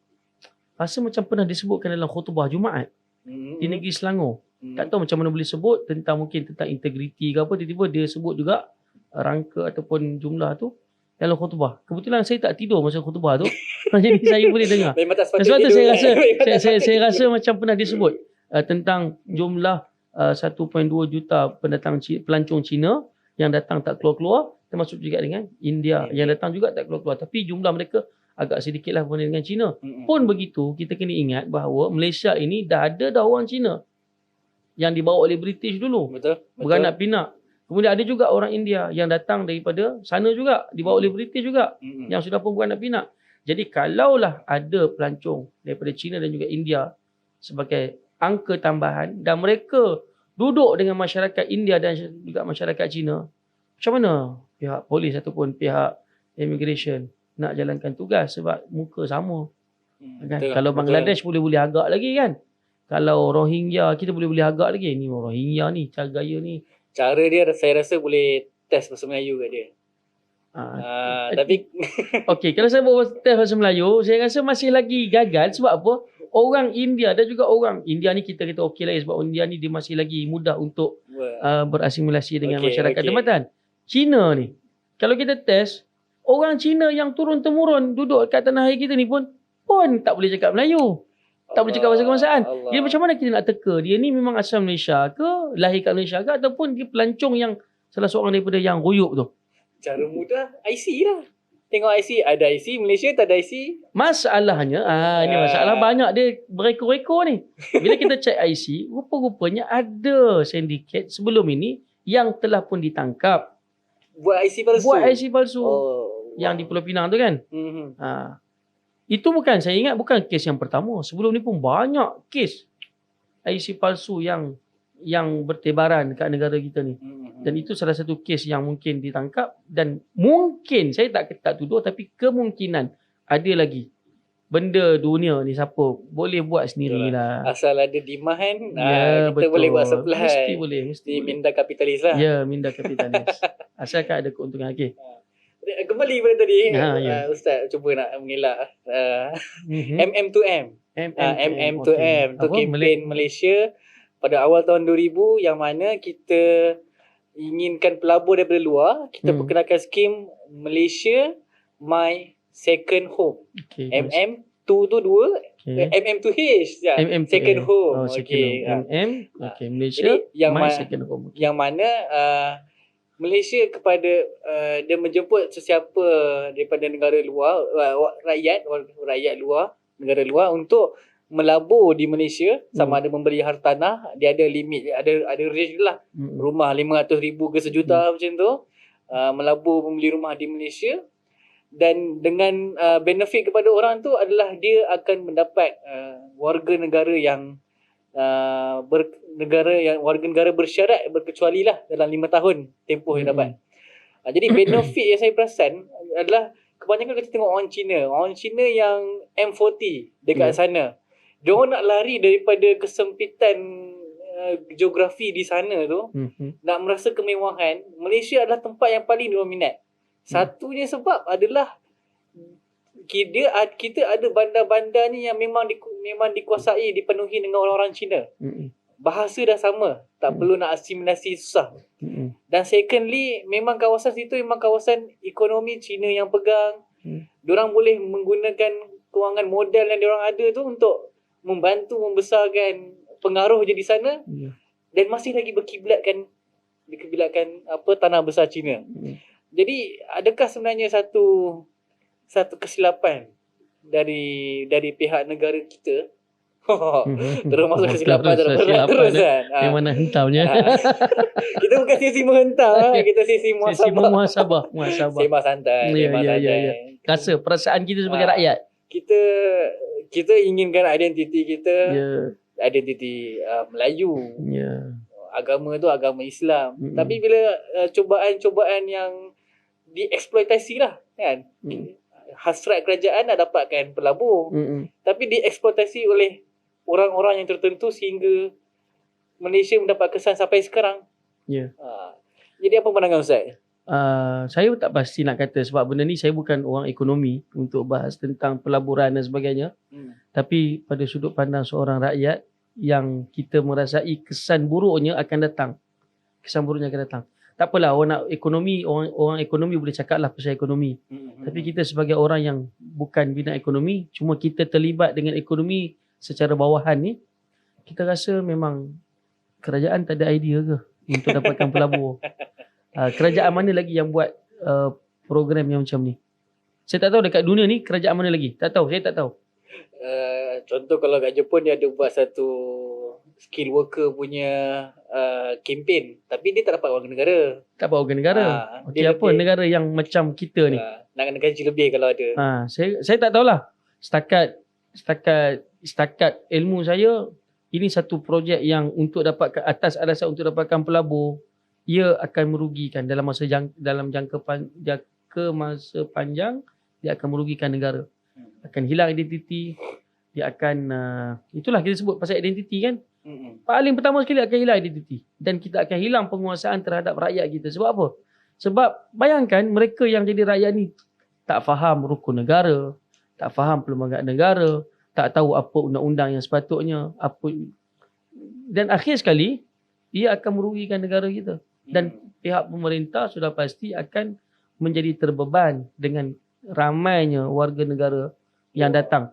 rasa macam pernah disebutkan dalam khutbah Jumaat di negeri Selangor. Tak tahu macam mana boleh sebut mungkin tentang integriti ke apa, tiba-tiba dia sebut juga rangka ataupun jumlah tu dalam khutbah. Kebetulan saya tak tidur masa khutbah tu. Jadi saya boleh dengar. Sebab tu saya rasa macam pernah disebut tentang jumlah 1.2 juta pelancong Cina yang datang tak keluar-keluar, termasuk juga dengan India yang datang juga tak keluar-keluar. Tapi jumlah mereka agak sedikitlah berbanding dengan Cina. Pun begitu, kita kena ingat bahawa Malaysia ini dah ada orang Cina yang dibawa oleh British dulu. Betul. Beranak pinak. Kemudian ada juga orang India yang datang daripada sana juga, dibawa oleh British juga, yang sudah pun beranak pinak. Jadi kalaulah ada pelancong daripada China dan juga India sebagai angka tambahan dan mereka duduk dengan masyarakat India dan juga masyarakat China, macam mana pihak polis ataupun pihak immigration nak jalankan tugas sebab muka sama. Kan? Kalau Bangladesh boleh agak lagi kan. Kalau Rohingya kita boleh agak lagi. Ni Rohingya ni, cara gaya ni. Cara dia saya rasa boleh test bahasa Melayu kat dia. Tapi okey, kalau saya buat test bahasa Melayu, saya rasa masih lagi gagal. Sebab apa? Orang India dan juga orang India ni kita kata okey lah, sebab India ni dia masih lagi mudah untuk berasimilasi dengan masyarakat tempatan. Cina ni, kalau kita test, orang Cina yang turun-temurun duduk kat tanah air kita ni pun tak boleh cakap Melayu. Tak boleh cakap bahasa kebangsaan. Dia macam mana kita nak teka dia ni memang asal Malaysia ke, lahir kat Malaysia ke, ataupun dia pelancong yang salah seorang daripada yang ruyuk tu. Cara mudah IC lah. Tengok IC, ada IC Malaysia, tak ada IC. Masalahnya ini masalah banyak dia bereko-reko ni. Bila kita cek IC, rupa-rupanya ada sindiket sebelum ini yang telah pun ditangkap buat IC palsu. Yang di Pulau Pinang tu kan. Itu bukan, saya ingat bukan kes yang pertama. Sebelum ni pun banyak kes IC palsu yang bertebaran kat negara kita ni. Dan itu salah satu kes yang mungkin ditangkap dan mungkin, saya tak tuduh, tapi kemungkinan ada lagi benda dunia ni siapa boleh buat sendirilah. Asal ada demand kita betul. Boleh buat supply. Mesti minda kapitalis lah. Ya, minda kapitalis. Asalkan ada keuntungan. Okey. Kembali pada tadi, Ustaz cuba nak mengelak MM2M. MM2M tu kempen Malaysia pada awal tahun 2000 yang mana kita inginkan pelabur daripada luar. Kita perkenalkan skim Malaysia My Second Home. MM Tu tu dua, Okay. MM tu H ya. MM to Second A. home. Oh, second home. MM. Okay, Malaysia. Jadi My second home. Okay. yang mana Malaysia kepada dia menjemput sesiapa daripada negara luar, rakyat luar, negara luar untuk melabur di Malaysia, sama ada membeli hartanah, dia ada limit, ada range lah. Rumah 500,000 ke sejuta macam tu. Melabur membeli rumah di Malaysia, dan dengan benefit kepada orang tu adalah dia akan mendapat warga negara yang warga negara bersyarat berkecuali lah dalam 5 tahun tempoh yang dapat. Jadi benefit yang saya perasan adalah kebanyakan kita tengok orang Cina yang M40 dekat sana. Diorang nak lari daripada kesempitan geografi di sana tu, nak merasa kemewahan. Malaysia adalah tempat yang paling diorang minat. Satunya sebab adalah kita ada bandar-bandar ni yang memang dikuasai, dipenuhi dengan orang-orang Cina. Bahasa dah sama, tak perlu nak asimilasi susah. Dan secondly, memang kawasan situ memang kawasan ekonomi Cina yang pegang. Diorang boleh menggunakan kewangan modal yang diorang ada tu untuk membantu membesarkan pengaruh je di sana, dan masih lagi berkiblatkan tanah besar Cina. Jadi adakah sebenarnya satu kesilapan dari pihak negara kita? Terus masuk kesilapan terus kan. Yang mana hentamnya. Kita bukan sisi menghentam, kita sisi muhasabah. Sembah santai. Rasa perasaan kita sebagai rakyat. Kita inginkan identiti kita, identiti Melayu. Agama tu agama Islam. Tapi bila cubaan-cubaan yang dieksploitasi lah kan. Hasrat kerajaan nak dapatkan pelabur, tapi dieksploitasi oleh orang-orang yang tertentu sehingga Malaysia mendapat kesan sampai sekarang. Jadi apa pandangan Ustaz? Saya tak pasti nak kata, sebab benda ni saya bukan orang ekonomi untuk bahas tentang pelaburan dan sebagainya. Tapi pada sudut pandang seorang rakyat yang kita merasai kesan buruknya akan datang. Tak apalah, orang ekonomi boleh cakap lah pasal ekonomi. Tapi kita sebagai orang yang bukan bidang ekonomi, cuma kita terlibat dengan ekonomi secara bawahan ni, kita rasa memang kerajaan tak ada idea ke untuk dapatkan pelabur. Kerajaan mana lagi yang buat program yang macam ni? Saya tak tahu dekat dunia ni kerajaan mana lagi. Saya tak tahu. Contoh kalau kat Jepun dia ada buat satu skill worker punya kempen, tapi dia tak dapat warga negara. Okey, apa negara yang macam kita ni? Nak kena gaji lebih kalau ada. Saya tak tahulah. Setakat ilmu saya, ini satu projek yang untuk dapatkan atas alasan untuk dapatkan pelabur, ia akan merugikan dalam jangka masa panjang, dia akan merugikan negara. Akan hilang identiti, dia akan itulah kita sebut pasal identiti kan. Paling pertama sekali akan hilang identiti, dan kita akan hilang penguasaan terhadap rakyat kita. Sebab apa? Sebab bayangkan mereka yang jadi rakyat ni tak faham rukun negara, tak faham perlembagaan negara, tak tahu apa undang-undang yang sepatutnya, dan akhir sekali ia akan merugikan negara kita. Dan pihak pemerintah sudah pasti akan menjadi terbeban dengan ramainya warga negara yang datang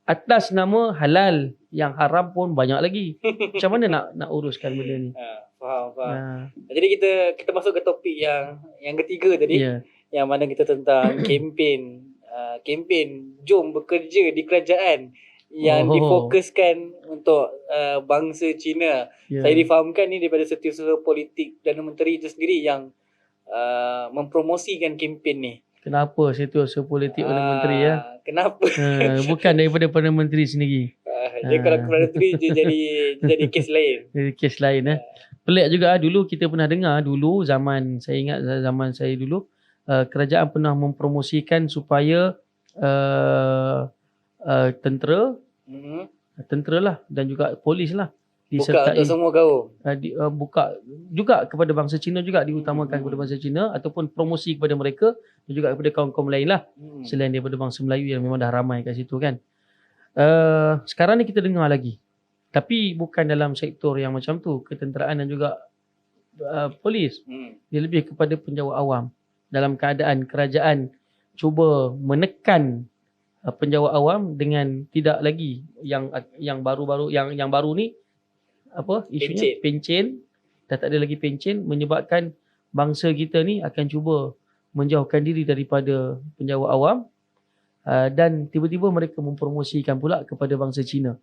atas nama halal, yang haram pun banyak lagi. Macam mana nak uruskan benda ni? Faham. Jadi kita masuk ke topik yang ketiga tadi, yang mana kita tentang kempen jom bekerja di kerajaan yang difokuskan untuk bangsa Cina. Saya difahamkan ni daripada Setiausaha Politik Perdana Menteri itu sendiri yang mempromosikan kempen ni. Kenapa Setiausaha Politik Perdana Menteri ya? Kenapa? Bukan daripada Perdana Menteri sendiri. Dia kalau Perdana Menteri dia jadi kes lain. Jadi kes lain Pelik juga. Dulu kita pernah dengar, zaman saya dulu, kerajaan pernah mempromosikan supaya tentera lah dan juga polis lah disertai, buka untuk semua kaum, buka juga kepada bangsa Cina, juga diutamakan kepada bangsa Cina, ataupun promosi kepada mereka dan juga kepada kaum-kaum lain lah selain daripada bangsa Melayu yang memang dah ramai kat situ kan. Sekarang ni kita dengar lagi, tapi bukan dalam sektor yang macam tu, ketenteraan dan juga polis. Dia lebih kepada penjawat awam dalam keadaan kerajaan cuba menekan penjawat awam dengan tidak lagi yang baru-baru yang baru ni apa isunya pencen. Dah tak ada lagi pencen, menyebabkan bangsa kita ni akan cuba menjauhkan diri daripada penjawat awam, dan tiba-tiba mereka mempromosikan pula kepada bangsa Cina.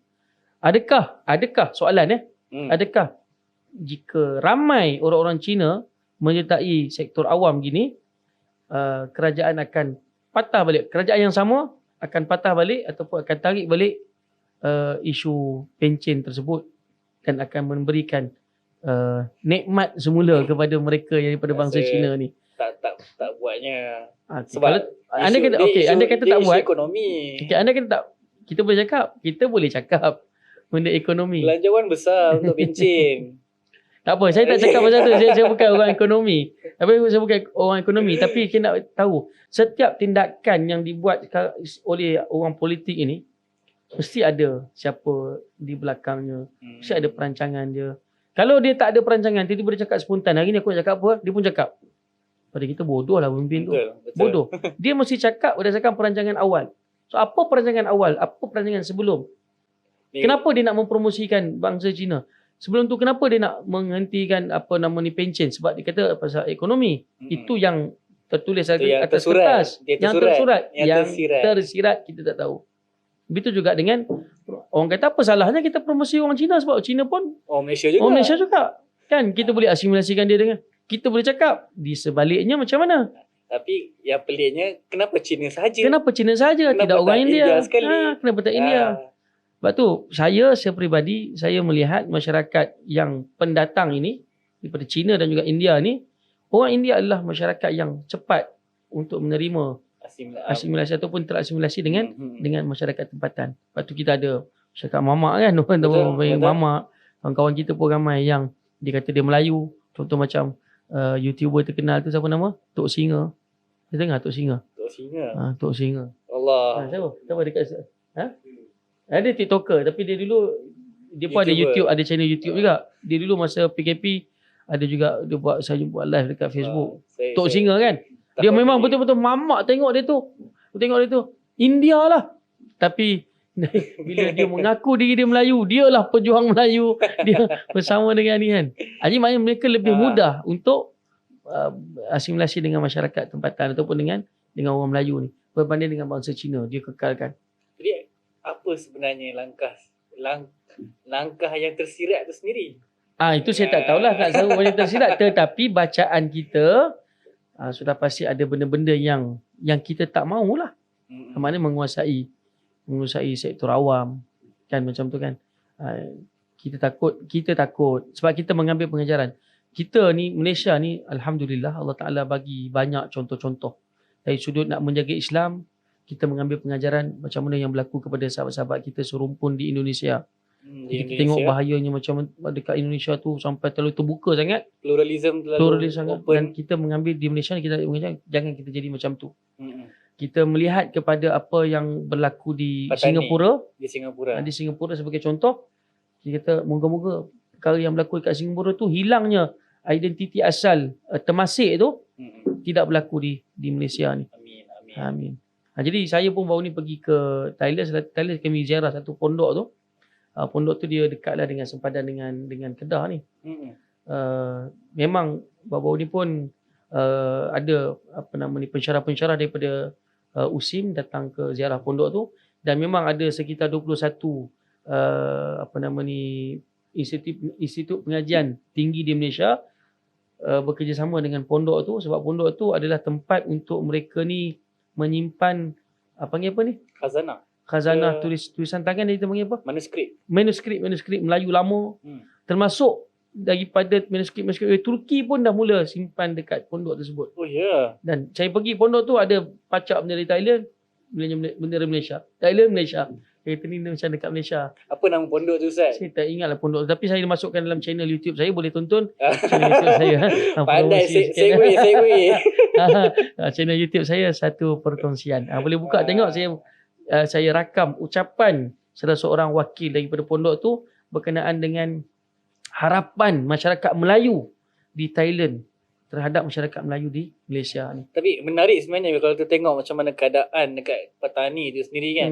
Adakah soalan adakah jika ramai orang-orang Cina menyertai sektor awam gini, kerajaan akan patah balik, kerajaan yang sama akan patah balik ataupun akan tarik balik isu pencen tersebut dan akan memberikan nikmat semula kepada mereka daripada bangsa Cina ni. Tak buatnya. Sebab anda kata tak buat ekonomi. Anda kata tak, kita boleh cakap benda ekonomi. Belanjawan besar untuk pencen. Tak apa, saya tak cakap pasal tu. Saya bukan orang ekonomi. Saya bukan orang ekonomi. Tapi kita nak tahu, setiap tindakan yang dibuat oleh orang politik ini, mesti ada siapa di belakangnya. Mesti ada perancangan dia. Kalau dia tak ada perancangan, tiba-tiba dia cakap spontan. Hari ni aku nak cakap apa, dia pun cakap. Pada kita bodoh lah pemimpin tu. Betul. Bodoh. Dia mesti cakap berdasarkan perancangan awal. So, apa perancangan awal? Apa perancangan sebelum? Kenapa dia nak mempromosikan bangsa Cina? Sebelum tu kenapa dia nak menghentikan pencen? Sebab dia kata pasal ekonomi. Itu yang tertulis atas kertas. Yang tersirat kita tak tahu. Begitu juga dengan orang kata apa salahnya kita promosi orang Cina, sebab Cina pun Malaysia juga. Malaysia juga. Kan kita boleh asimilasikan dia dengan, kita boleh cakap di sebaliknya macam mana. Tapi yang peliknya, kenapa Cina sahaja? Kenapa Cina sahaja? Tidak orang India. Kenapa tak India? Sebab tu saya pribadi, saya melihat masyarakat yang pendatang ini daripada China dan juga India ni, orang India adalah masyarakat yang cepat untuk menerima asimilasi ataupun terasimilasi dengan masyarakat tempatan. Sebab tu kita ada masyarakat mamak kan, orang mamak, kawan-kawan kita pun ramai yang dia kata dia Melayu. Contoh macam YouTuber terkenal tu, siapa nama? Tok Singa. Dia dengar Tok Singa? Tok Singa. Allah. Siapa dekat ada TikToker, tapi dia dulu dia pun ada YouTube, ada channel YouTube juga. Dia dulu masa PKP ada juga dia buat live dekat Facebook. Tok Singa kan. Dia memang betul-betul mamak tengok dia tu. India lah. Tapi bila dia mengaku diri dia Melayu, dialah pejuang Melayu. Dia bersama dengan ni kan. Jadi maknanya mereka lebih mudah untuk asimilasi dengan masyarakat tempatan ataupun dengan orang Melayu ni berbanding dengan bangsa Cina. Dia kekalkan. Jadi apa sebenarnya langkah yang tersirat tu sendiri? Itu saya tak tahulah tak tahu yang tersirat. Tetapi bacaan kita sudah pasti ada benda-benda yang kita tak maulah. Maknanya menguasai sektor awam kan, macam tu kan. Kita takut sebab kita mengambil pengajaran. Kita ni Malaysia ni alhamdulillah Allah Taala bagi banyak contoh-contoh. Dari sudut nak menjaga Islam, kita mengambil pengajaran macam mana yang berlaku kepada sahabat-sahabat kita serumpun di Indonesia. Kita tengok bahayanya macam dekat Indonesia tu sampai terlalu terbuka sangat. Pluralism sangat. Open. Dan kita mengambil di Malaysia ni, kita jangan kita jadi macam tu. Kita melihat kepada apa yang berlaku di Singapura. Di Singapura sebagai contoh. Kita kata moga-moga perkara yang berlaku dekat Singapura tu, hilangnya identiti asal Temasek tu tidak berlaku di Malaysia ni. Amin. Jadi saya pun baru ni pergi ke Thailand. Thailand kami ziarah satu pondok tu. Pondok tu dia dekatlah dengan sempadan dengan Kedah ni. Memang baru ni pun ada pensyarah-pensyarah daripada USIM datang ke ziarah pondok tu, dan memang ada sekitar 21 institut pengajian tinggi di Malaysia bekerjasama dengan pondok tu, sebab pondok tu adalah tempat untuk mereka ni menyimpan panggil apa ni? Khazanah tulisan tangan, dia panggil apa? Manuskrip Melayu lama. Termasuk daripada manuskrip Turki pun dah mula simpan dekat pondok tersebut. Oh ya. Yeah. Dan saya pergi pondok tu ada pacak bendera Thailand, bendera Malaysia. Thailand, Malaysia. Kata ni macam dekat Malaysia. Apa nama pondok tu, Ustaz? Saya tak ingatlah pondok tu, tapi saya masukkan dalam channel YouTube saya, boleh tonton channel YouTube saya. Pandai segway. Channel YouTube saya satu perkongsian. Boleh buka tengok, saya rakam ucapan salah seorang wakil daripada pondok tu berkenaan dengan harapan masyarakat Melayu di Thailand terhadap masyarakat Melayu di Malaysia ni. Tapi menarik sebenarnya kalau kita tengok macam mana keadaan dekat petani tu sendiri kan.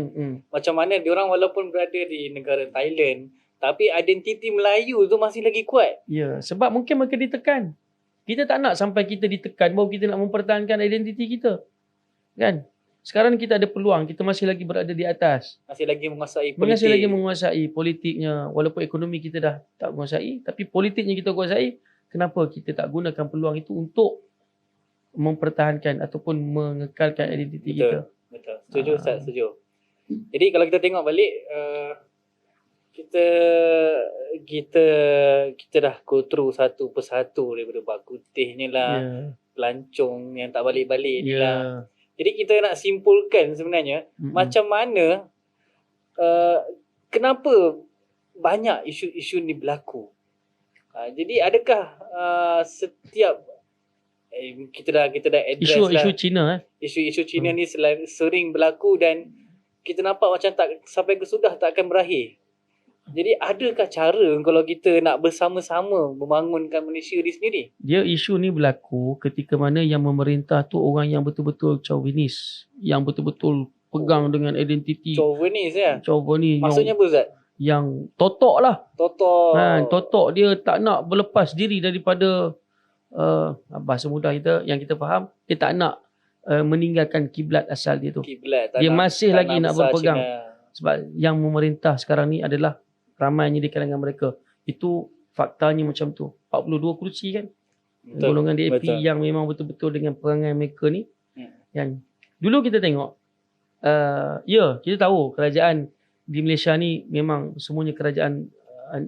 Macam mana diorang walaupun berada di negara Thailand, tapi identiti Melayu tu masih lagi kuat. Ya, sebab mungkin mereka ditekan. Kita tak nak sampai kita ditekan baru kita nak mempertahankan identiti kita. Kan? Sekarang kita ada peluang, kita masih lagi berada di atas. Masih lagi menguasai politik. Masih lagi menguasai politiknya. Walaupun ekonomi kita dah tak menguasai, tapi politiknya kita kuasai. Kenapa kita tak gunakan peluang itu untuk mempertahankan ataupun mengekalkan identiti kita? Betul. Setuju Ustaz, setuju. Jadi kalau kita tengok balik, kita dah go through satu persatu daripada bak kutih ni lah, pelancong yang tak balik-balik ni lah. Jadi kita nak simpulkan sebenarnya macam mana kenapa banyak isu-isu ni berlaku. Jadi adakah setiap kita dah address isu-isu Cina isu-isu Cina ni sering berlaku dan kita nampak macam tak sampai ke sudah tak akan berakhir. Jadi adakah cara kalau kita nak bersama-sama membangunkan Malaysia ni sendiri? Dia isu ni berlaku ketika mana yang memerintah tu orang yang betul-betul chauvinis, yang betul-betul pegang dengan identiti chauvinis ya. Chauvinis. Maksudnya apa Ustaz? Yang totok lah. Totok. Totok dia tak nak berlepas diri daripada bahasa mudah kita yang kita faham, dia tak nak meninggalkan kiblat asal dia tu. Kiblat. Dia masih lagi nak berpegang. Cina. Sebab yang memerintah sekarang ni adalah ramainya di kalangan mereka. Itu faktanya macam tu. 42 kerusi kan. Betul. Golongan DAP yang memang betul-betul dengan perangai mereka ni. Yang dulu kita tengok, kita tahu kerajaan di Malaysia ni memang semuanya kerajaan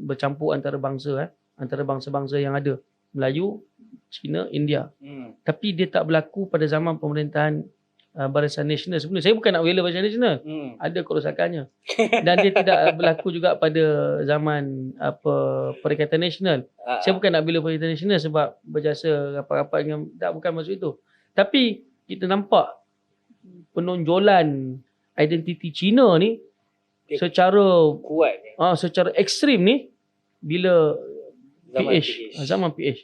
bercampur antara bangsa, antara bangsa-bangsa yang ada. Melayu, Cina, India. Tapi dia tak berlaku pada zaman pemerintahan Barisan Nasional sebenarnya. Saya bukan nak bela Barisan Nasional. Ada kerosakannya. Dan dia tidak berlaku juga pada zaman Perikatan Nasional. Saya bukan nak bela Perikatan Nasional sebab berjasa rapat-rapat dengan, tak, bukan maksud itu. Tapi kita nampak penonjolan identiti Cina ni secara kuat, secara ekstrim ni bila zaman PH. PH.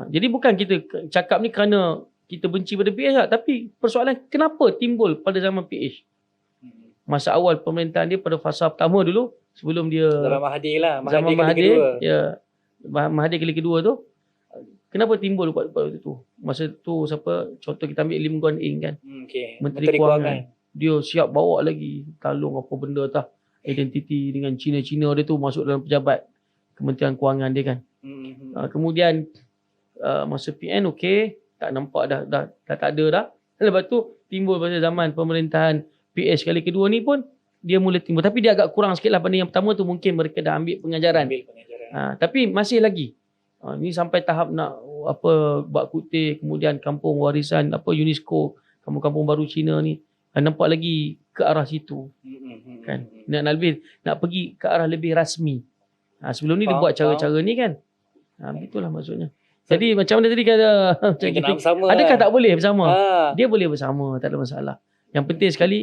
Jadi bukan kita cakap ni kerana kita benci pada PH tak, tapi persoalan kenapa timbul pada zaman PH. Masa awal pemerintahan dia pada fasa pertama dulu, sebelum dia zaman Mahathir lah, zaman Mahathir, Mahathir kali kedua tu, kenapa timbul waktu tu? Masa tu siapa, contoh kita ambil Lim Guan Eng kan, Menteri Kewangan. Dia siap bawa lagi talung apa benda tah, identiti dengan Cina-Cina dia tu masuk dalam pejabat Kementerian Kewangan dia kan. Kemudian masa PN tak nampak dah tak ada dah. Lepas tu timbul pada zaman pemerintahan PH kali kedua ni pun dia mula timbul, tapi dia agak kurang sikit lah pada yang pertama tu. Mungkin mereka dah ambil pengajaran. Tapi masih lagi ni sampai tahap nak bak kutih, kemudian kampung warisan UNESCO, kampung-kampung baru Cina ni, nampak lagi ke arah situ. Kan nak pergi ke arah lebih rasmi. Sebelum ni dia buat cara-cara ni kan. Itulah maksudnya. Jadi macam mana tadi kata adakah tak boleh bersama? Dia boleh bersama, tak ada masalah. Yang penting sekali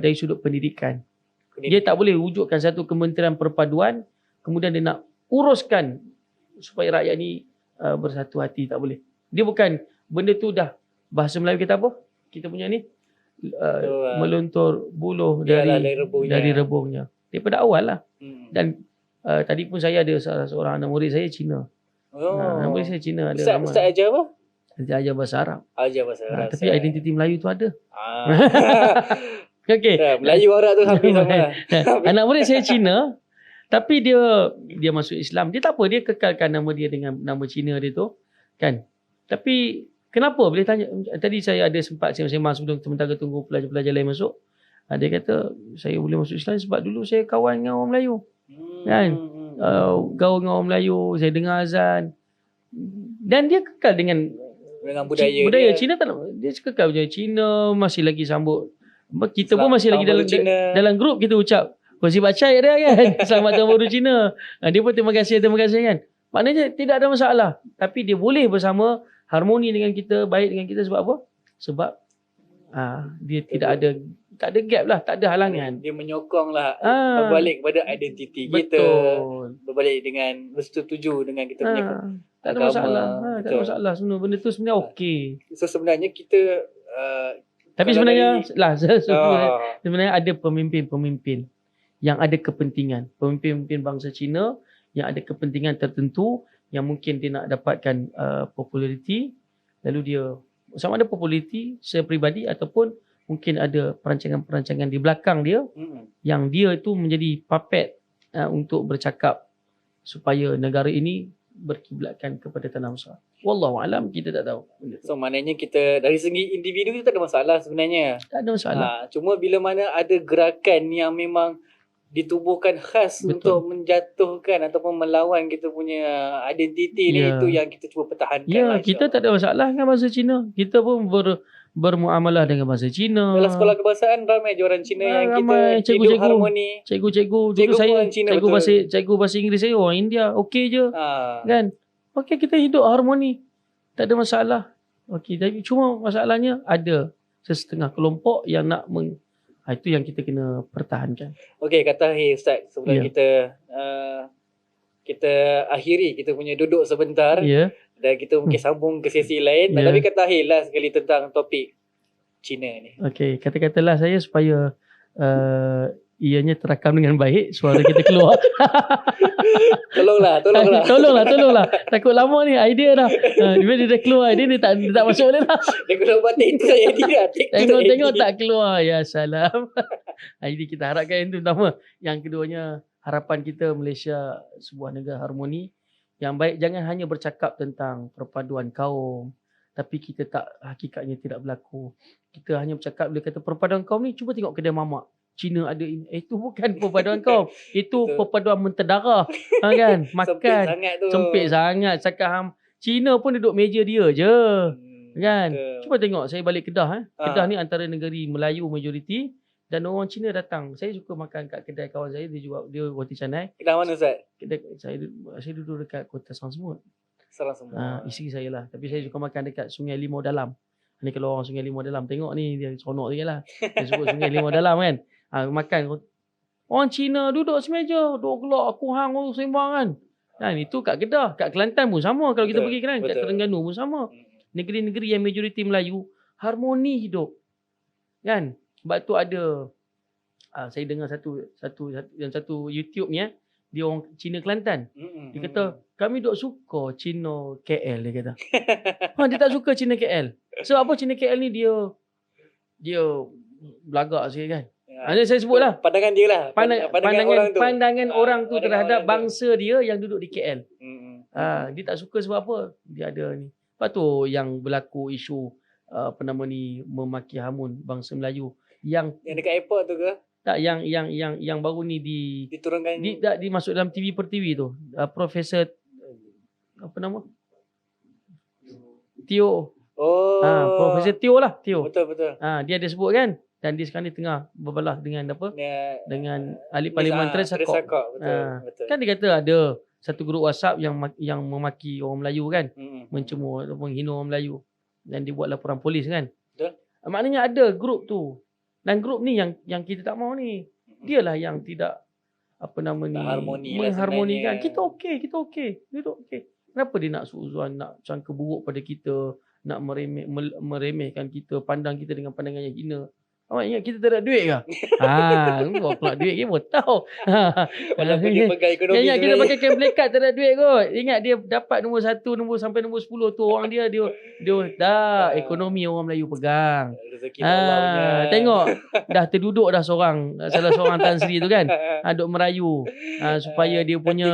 dari sudut pendidikan. Dia tak boleh wujudkan satu kementerian perpaduan kemudian dia nak uruskan supaya rakyat ni bersatu hati, tak boleh. Dia bukan benda tu dah bahasa Melayu kita apa? Kita punya ni meluntur buluh dari rebungnya. Daripada awal lah. Dan tadi pun saya ada salah seorang anak murid saya Cina. Anak murid saya Cina ada. Ustaz ajar apa? Ajar bahasa Arab. Ajar bahasa Arab. Tapi identiti Melayu tu ada. Melayu Arab tu hampir sama. Anak murid saya Cina, tapi dia masuk Islam. Dia tak apa, dia kekalkan nama dia dengan nama Cina dia tu, kan. Tapi kenapa boleh tanya, tadi saya ada sempat sembang sebelum sementara tunggu pelajar-pelajar lain masuk. Dia kata saya boleh masuk Islam sebab dulu saya kawan dengan orang Melayu. Kan? Gaul dengan orang Melayu, saya dengar azan. Dan dia kekal dengan budaya Cina tak nak, dia kekal budaya Cina, masih lagi sambut. Kita pun masih lagi dalam grup kita ucap Kongsi bacai dia kan. Selamat Tahun Baru Cina. Dia pun terima kasih kan. Maknanya tidak ada masalah. Tapi dia boleh bersama, harmoni dengan kita, baik dengan kita sebab apa? Sebab dia tidak ada tak ada gap lah, tak ada halangan. Dia menyokong lah Ah, berbalik kepada identiti kita, betul. berbalik dengan bersetuju dengan kita punya Tak ada agama. masalah. Tak ada Betul. masalah sebenarnya. Benda tu sebenarnya okey. So sebenarnya kita Tapi kalau sebenarnya dari, sebenarnya ada pemimpin-pemimpin yang ada kepentingan. Pemimpin-pemimpin bangsa Cina yang ada kepentingan tertentu yang mungkin dia nak dapatkan populariti, lalu dia sama ada populariti secara peribadi ataupun mungkin ada perancangan-perancangan di belakang dia yang dia itu menjadi puppet untuk bercakap supaya negara ini berkiblatkan kepada tanah besar. Wallahu alam, kita tak tahu. So maknanya kita dari segi individu kita tak ada masalah sebenarnya. Tak ada masalah. Cuma bila mana ada gerakan yang memang ditubuhkan khas untuk menjatuhkan ataupun melawan kita punya identiti ni, itu yang kita cuba pertahankan. Ya, kita tak ada masalah dengan bahasa Cina. Kita pun bermuamalah dengan bahasa Cina. Dalam sekolah kebangsaan ramai je orang Cina yang ramai kita hidup harmoni. Cikgu dulu saya cikgu bahasa Inggeris saya orang India, okey je. Kan? Okey, kita hidup harmoni. Tak ada masalah. Okey, tapi cuma masalahnya ada sesetengah kelompok yang nak itu yang kita kena pertahankan. Okey, kata Ustaz, sebelum kita akhiri kita punya duduk sebentar. Dan kita mungkin sambung ke sesi lain. Tapi kata lah sekali tentang topik Cina ni. Okey, katalah saya supaya ianya terakam dengan baik, suara kita keluar. Tolonglah. Takut lama ni idea dah. Bila dia dah keluar, dia tak masuk dah. Dia kena buat take saya dia. Tengok tak keluar. Ya salam. Ini kita harapkan itu pertama. Yang keduanya, harapan kita Malaysia sebuah negara harmoni yang baik. Jangan hanya bercakap tentang perpaduan kaum, tapi kita hakikatnya tidak berlaku. Kita hanya bercakap, bila kata perpaduan kaum ni, cuba tengok kedai mamak Cina ada ini. Itu bukan perpaduan kaum. Itu perpaduan mentedara. Kan? Makan. Sempit sangat. Cakap Cina pun duduk meja dia je. Kan? Cuba tengok, saya balik Kedah. Kedah ni antara negeri Melayu majoriti. Dan orang Cina datang. Saya suka makan kat kedai kawan saya. Dia roti canai. Kedai mana Ustaz? Saya duduk dekat Kota Sarang Semut. Sarang Semut. Isteri saya lah. Tapi saya suka makan dekat Sungai Limau Dalam. Ni kalau orang Sungai Limau Dalam tengok ni, dia seronok dia lah. Dia sebut Sungai Limau Dalam kan. Makan. Orang Cina duduk semeja. Duk gelak aku hang sembang kan. Itu kat Kedah. Kat Kelantan pun sama. Kalau kita pergi Kelantan, kat Terengganu pun sama. Negeri-negeri yang majoriti Melayu, harmoni hidup. Kan? Sebab tu ada saya dengar satu YouTube ni dia orang Cina Kelantan. Dia kata kami duk suka Cina KL, dia kata. Dia tak suka Cina KL. Sebab apa Cina KL ni dia belagak sikit kan. Saya sebutlah pandangan dia lah. Pandangan orang tu terhadap bangsa dia yang duduk di KL. Dia tak suka sebab apa? Dia ada ni. Lepas tu yang berlaku isu memaki hamun bangsa Melayu yang dekat airport tu ke? Tak, yang baru ni diturunkan dimasuk dalam TV per TV tu. Profesor apa nama? Teo. Profesor Teo lah, Teo. Betul. Dia ada sebut kan. Dan dia sekarang ni tengah berbelah dengan apa? Dengan ahli parlimen Teresakok. Betul. Kan dia kata ada satu grup WhatsApp yang memaki orang Melayu kan. Mencemooh atau menghina orang Melayu. Dan dia buat laporan polis kan. Betul. Maknanya ada grup tu. Dan grup ni yang kita tak mahu ni. Dialah yang tidak mengharmonikan. Kita okey. Duduk okey. Kenapa dia nak suuzon, nak sangka buruk pada kita, nak meremehkan kita, pandang kita dengan pandangan yang hina. Awak ingat kita tak ada duit ke? Kau nak duit ke pun tahu. Walaupun dia pegang ekonomi. Ingat kita pakai cash black card tak ada duit kot. Ingat dia dapat nombor 1, nombor sampai nombor 10 tu orang dia dah ekonomi orang Melayu pegang. Tengok dah terduduk dah salah seorang Tan Sri tu kan. Duk merayu supaya dia punya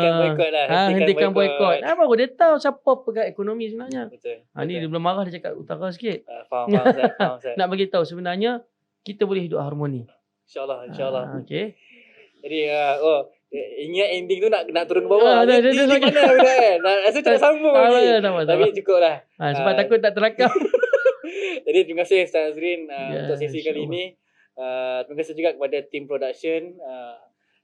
hentikan boikot. Baru dia tahu siapa pegang ekonomi sebenarnya. Betul. Ni dia belum marah, dia cakap utara sikit. Faham Ustaz. Nak bagi tahu sebenarnya kita boleh hidup harmoni. InsyaAllah. Okey. Jadi ingat ending tu nak turun ke bawah. Dia mana kan? Rasa tak sambung lagi. Tapi cukup lah. Sebab takut tak terakam. Jadi terima kasih Ustaz Azrin untuk sesi kali ini. Terima kasih juga kepada tim production.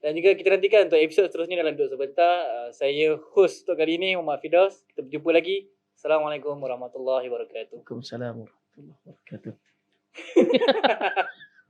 Dan juga kita nantikan untuk episod seterusnya dalam Duduk Sebentar. Saya host untuk kali ini, Muhammad Firdaus. Kita berjumpa lagi. Assalamualaikum warahmatullahi wabarakatuh. Waalaikumsalam warahmatullahi wabarakatuh.